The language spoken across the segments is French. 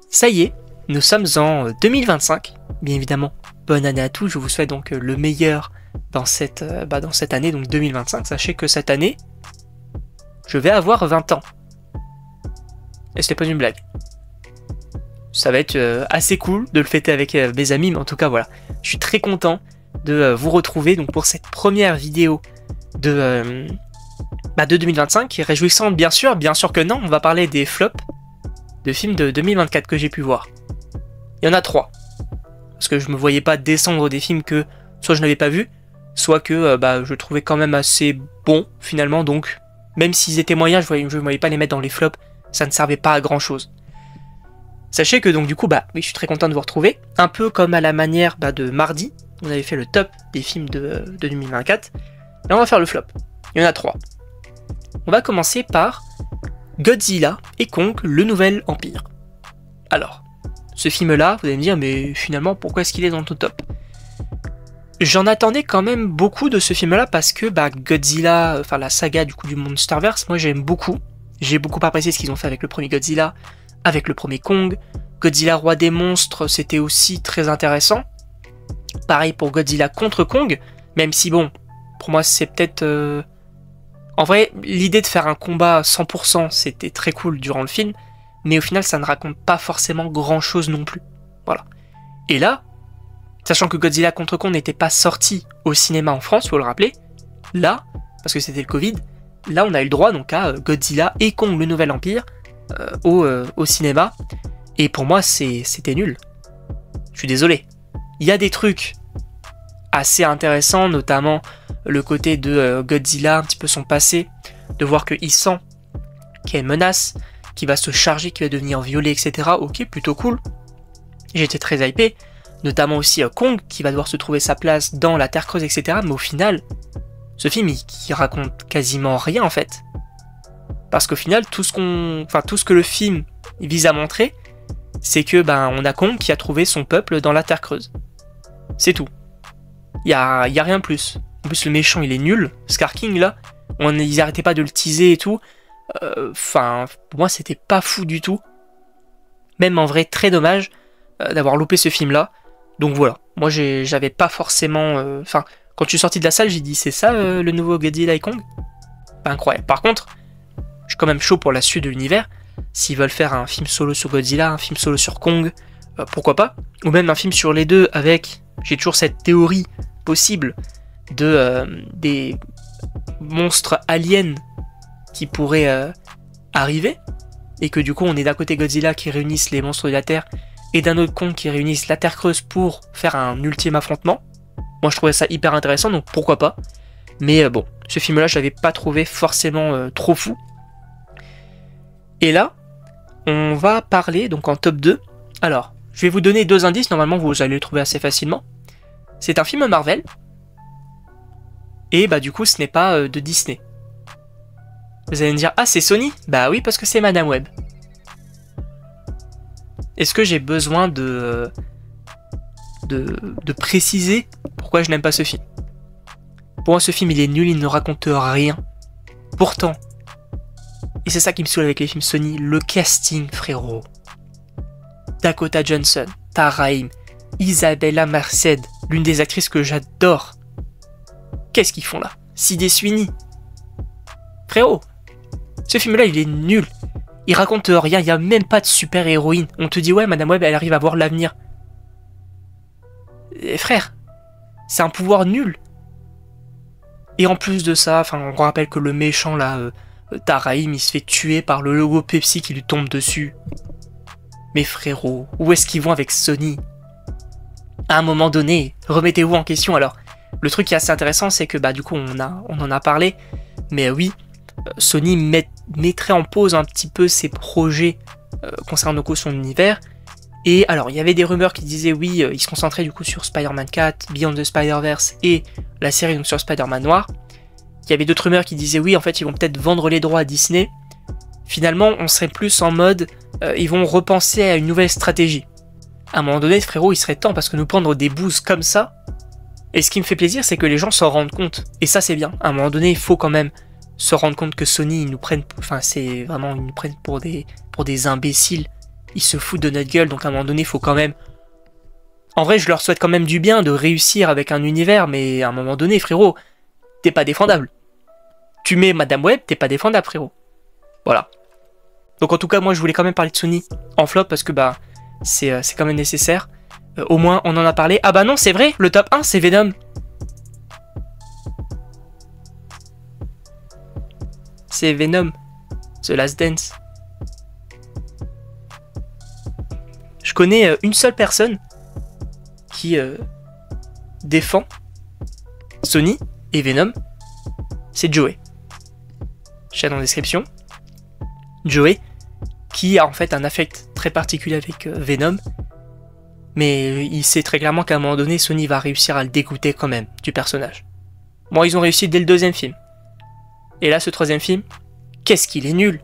Ça y est, nous sommes en 2025. Bien évidemment, bonne année à tous. Je vous souhaite donc le meilleur dans cette année, donc 2025. Sachez que cette année, je vais avoir 20 ans. Et ce n'est pas une blague. Ça va être assez cool de le fêter avec mes amis, mais en tout cas voilà. Je suis très content de vous retrouver donc pour cette première vidéo de 2025. Et réjouissante bien sûr que non, on va parler des flops de films de 2024 que j'ai pu voir. Il y en a 3. Parce que je me voyais pas descendre des films que soit je n'avais pas vus, soit que je trouvais quand même assez bons finalement, donc même s'ils étaient moyens, je ne voyais pas les mettre dans les flops, ça ne servait pas à grand chose. Sachez que donc du coup, oui, je suis très content de vous retrouver, un peu comme à la manière de mardi, on avait fait le top des films de 2024, et on va faire le flop. Il y en a 3. On va commencer par Godzilla et Kong, le nouvel empire. Alors, ce film-là, vous allez me dire, mais finalement, pourquoi est-ce qu'il est dans ton top? J'en attendais quand même beaucoup de ce film-là parce que Godzilla, enfin la saga du coup du Monsterverse, moi j'aime beaucoup. J'ai beaucoup apprécié ce qu'ils ont fait avec le premier Godzilla, avec le premier Kong. Godzilla Roi des Monstres, c'était aussi très intéressant. Pareil pour Godzilla contre Kong, même si bon, pour moi c'est peut-être... En vrai, l'idée de faire un combat à 100%, c'était très cool durant le film, mais au final ça ne raconte pas forcément grand-chose non plus. Voilà. Et là, sachant que Godzilla contre Kong n'était pas sorti au cinéma en France, faut le rappeler, là, parce que c'était le Covid, là on a eu le droit donc à Godzilla et Kong le Nouvel Empire au cinéma, et pour moi c'était nul. Je suis désolé. Il y a des trucs assez intéressants, notamment le côté de Godzilla, un petit peu son passé, de voir qu'il sent qu'il y a une menace, qui va se charger, qui va devenir violé, etc. Ok, plutôt cool. J'étais très hypé. Notamment aussi Kong, qui va devoir se trouver sa place dans la Terre creuse, etc. Mais au final, ce film, il raconte quasiment rien, en fait. Parce qu'au final, tout ce que le film vise à montrer, c'est que, on a Kong qui a trouvé son peuple dans la Terre creuse. C'est tout. Il y a rien de plus. En plus, le méchant, il est nul. Scar King, là, ils arrêtaient pas de le teaser et tout. Pour moi, c'était pas fou du tout. Même en vrai, très dommage d'avoir loupé ce film-là. Donc voilà, moi j'avais pas forcément... quand je suis sorti de la salle, j'ai dit, c'est ça le nouveau Godzilla et Kong? Incroyable. Par contre, je suis quand même chaud pour la suite de l'univers. S'ils veulent faire un film solo sur Godzilla, un film solo sur Kong, pourquoi pas? Ou même un film sur les deux avec... J'ai toujours cette théorie possible des monstres aliens qui pourraient arriver. Et que du coup, on est d'un côté Godzilla qui réunissent les monstres de la Terre et d'un autre Kong qui réunissent la Terre creuse pour faire un ultime affrontement. Moi je trouvais ça hyper intéressant, donc pourquoi pas. Mais bon, ce film-là je l'avais pas trouvé forcément trop fou. Et là, on va parler donc en top 2. Alors, je vais vous donner 2 indices, normalement vous allez le trouver assez facilement. C'est un film Marvel. Et du coup ce n'est pas de Disney. Vous allez me dire, ah c'est Sony? Bah oui, parce que c'est Madame Web. Est-ce que j'ai besoin de préciser pourquoi je n'aime pas ce film? Pour moi, ce film, il est nul, il ne raconte rien. Pourtant, et c'est ça qui me saoule avec les films Sony, le casting, frérot. Dakota Johnson, Tara Reid, Isabella Merced, l'une des actrices que j'adore. Qu'est-ce qu'ils font là? Sydney Sweeney. Frérot, ce film-là, il est nul. Il raconte rien, il n'y a même pas de super-héroïne. On te dit, ouais, Madame Web, elle arrive à voir l'avenir. Et frère, c'est un pouvoir nul. Et en plus de ça, on rappelle que le méchant, là, Taraim, il se fait tuer par le logo Pepsi qui lui tombe dessus. Mais frérot, où est-ce qu'ils vont avec Sony? À un moment donné, remettez-vous en question. Alors, le truc qui est assez intéressant, c'est que, du coup, on en a parlé. Mais oui, Sony mettrait en pause un petit peu ses projets concernant son univers. Et alors, il y avait des rumeurs qui disaient oui, ils se concentraient du coup sur Spider-Man 4, Beyond the Spider-Verse et la série donc sur Spider-Man Noir. Il y avait d'autres rumeurs qui disaient oui, en fait, ils vont peut-être vendre les droits à Disney. Finalement, on serait plus en mode, ils vont repenser à une nouvelle stratégie. À un moment donné, frérot, il serait temps parce que nous prendre des boosts comme ça. Et ce qui me fait plaisir, c'est que les gens s'en rendent compte. Et ça, c'est bien. À un moment donné, il faut quand même se rendre compte que Sony, ils nous prennent pour des imbéciles ils se foutent de notre gueule, donc à un moment donné, il faut quand même... En vrai, je leur souhaite quand même du bien de réussir avec un univers, mais à un moment donné, frérot, t'es pas défendable. Tu mets Madame Web, t'es pas défendable, frérot. Voilà. Donc en tout cas, moi, je voulais quand même parler de Sony en flop, parce que bah, c'est quand même nécessaire. Au moins, on en a parlé. Ah bah non, c'est vrai, le top 1, c'est Venom. C'est Venom, The Last Dance. Je connais une seule personne qui défend Sony et Venom, c'est Joey. Chaîne en description. Joey, qui a en fait un affect très particulier avec Venom, mais il sait très clairement qu'à un moment donné, Sony va réussir à le dégoûter quand même du personnage. Bon, ils ont réussi dès le deuxième film. Et là, ce troisième film, qu'est-ce qu'il est nul!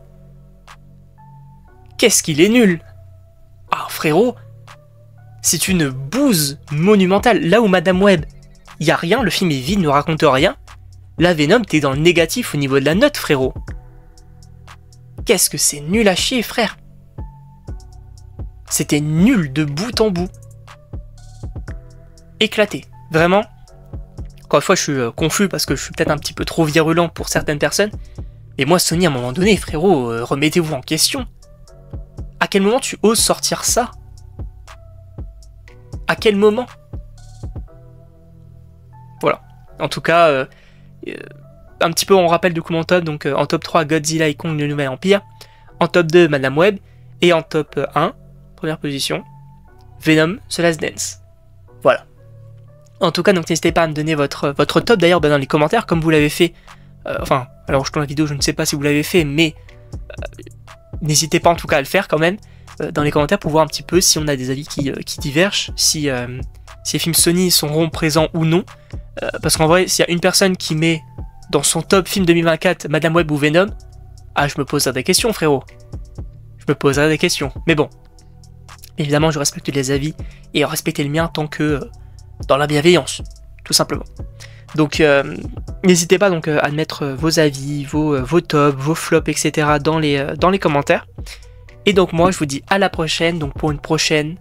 Qu'est-ce qu'il est nul! Ah, frérot, c'est une bouse monumentale. Là où Madame Web, il y a rien, le film est vide, ne raconte rien. Là, Venom, t'es dans le négatif au niveau de la note, frérot. Qu'est-ce que c'est nul à chier, frère! C'était nul de bout en bout. Éclaté. Vraiment. Encore une fois, je suis confus parce que je suis peut-être un petit peu trop virulent pour certaines personnes. Mais moi, Sony, à un moment donné, frérot, remettez-vous en question. À quel moment tu oses sortir ça? À quel moment? Voilà. En tout cas, un petit peu en rappel de coup mon top. Donc en top 3, Godzilla et Kong, le Nouvel Empire. En top 2, Madame Web. Et en top 1, première position, Venom, The Last Dance. Voilà. En tout cas, donc n'hésitez pas à me donner votre top d'ailleurs dans les commentaires, comme vous l'avez fait. Enfin, alors je tourne la vidéo, je ne sais pas si vous l'avez fait, mais n'hésitez pas en tout cas à le faire quand même dans les commentaires pour voir un petit peu si on a des avis qui divergent, si les films Sony seront présents ou non. Parce qu'en vrai, s'il y a une personne qui met dans son top film 2024 Madame Web ou Venom, ah, je me poserai des questions, frérot. Je me poserai des questions. Mais bon, évidemment, je respecte les avis et respectez le mien tant que dans la bienveillance, tout simplement. Donc, n'hésitez pas donc à mettre vos avis, vos tops, vos flops, etc. dans les commentaires. Et donc moi, je vous dis à la prochaine, donc pour une prochaine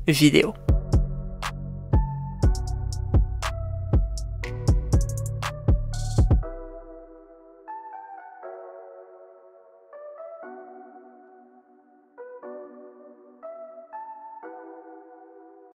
vidéo.